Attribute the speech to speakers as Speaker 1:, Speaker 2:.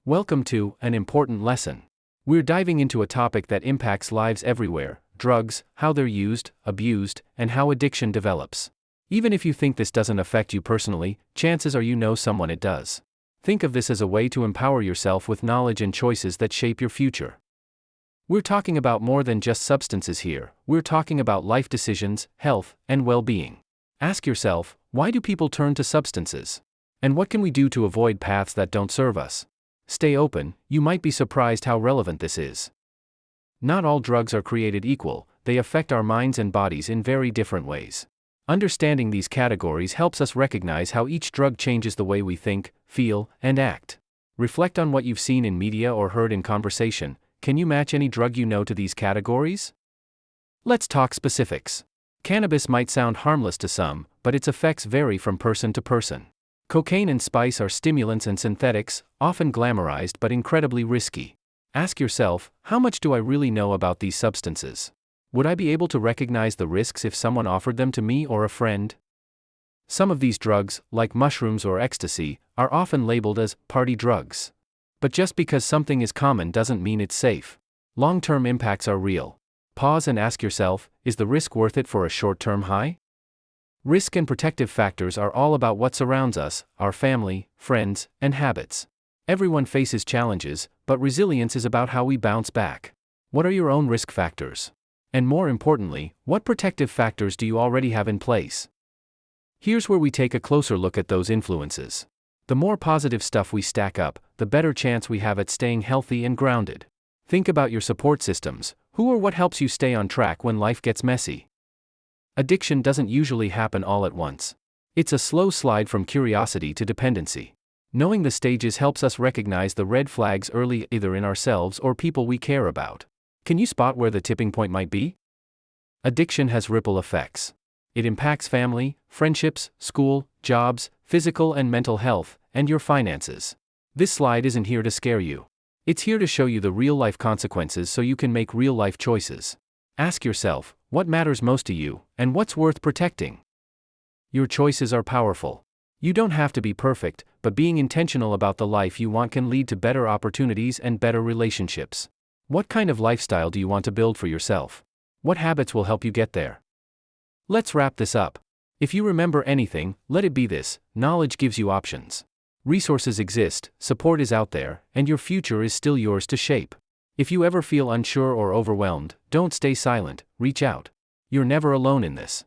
Speaker 1: Welcome to An Important Lesson. We're diving into a topic that impacts lives everywhere: drugs, how they're used, abused, and how addiction develops. Even if you think this doesn't affect you personally, chances are you know someone it does. Think of this as a way to empower yourself with knowledge and choices that shape your future. We're talking about more than just substances here, we're talking about life decisions, health, and well-being. Ask yourself, why do people turn to substances? And what can we do to avoid paths that don't serve us? Stay open, you might be surprised how relevant this is. Not all drugs are created equal, they affect our minds and bodies in very different ways. Understanding these categories helps us recognize how each drug changes the way we think, feel, and act. Reflect on what you've seen in media or heard in conversation. Can you match any drug you know to these categories? Let's talk specifics. Cannabis might sound harmless to some, but its effects vary from person to person. Cocaine and spice are stimulants and synthetics, often glamorized but incredibly risky. Ask yourself, how much do I really know about these substances? Would I be able to recognize the risks if someone offered them to me or a friend? Some of these drugs, like mushrooms or ecstasy, are often labeled as party drugs. But just because something is common doesn't mean it's safe. Long-term impacts are real. Pause and ask yourself, is the risk worth it for a short-term high? Risk and protective factors are all about what surrounds us, our family, friends, and habits. Everyone faces challenges, but resilience is about how we bounce back. What are your own risk factors? And more importantly, what protective factors do you already have in place? Here's where we take a closer look at those influences. The more positive stuff we stack up, the better chance we have at staying healthy and grounded. Think about your support systems. Who or what helps you stay on track when life gets messy? Addiction doesn't usually happen all at once. It's a slow slide from curiosity to dependency. Knowing the stages helps us recognize the red flags early, either in ourselves or people we care about. Can you spot where the tipping point might be? Addiction has ripple effects. It impacts family, friendships, school, jobs, physical and mental health, and your finances. This slide isn't here to scare you. It's here to show you the real-life consequences so you can make real-life choices. Ask yourself, what matters most to you, and what's worth protecting? Your choices are powerful. You don't have to be perfect, but being intentional about the life you want can lead to better opportunities and better relationships. What kind of lifestyle do you want to build for yourself? What habits will help you get there? Let's wrap this up. If you remember anything, let it be this: knowledge gives you options. Resources exist, support is out there, and your future is still yours to shape. If you ever feel unsure or overwhelmed, don't stay silent, reach out. You're never alone in this.